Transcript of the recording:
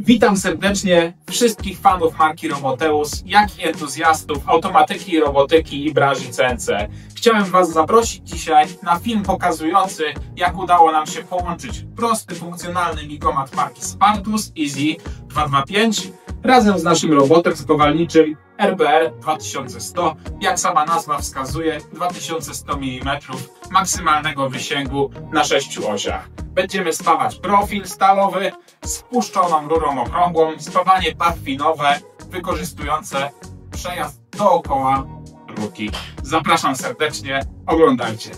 Witam serdecznie wszystkich fanów marki Roboteus, jak i entuzjastów automatyki, robotyki i branży CNC. Chciałem Was zaprosić dzisiaj na film pokazujący, jak udało nam się połączyć prosty, funkcjonalny ligomat marki Spartus Easy 225 razem z naszym robotem skowalniczym RBR 2100. Jak sama nazwa wskazuje, 2100 mm maksymalnego wysięgu na 6 osiach. Będziemy spawać profil stalowy z puszczoną rurą okrągłą, spawanie parfinowe wykorzystujące przejazd dookoła rurki. Zapraszam serdecznie, oglądajcie.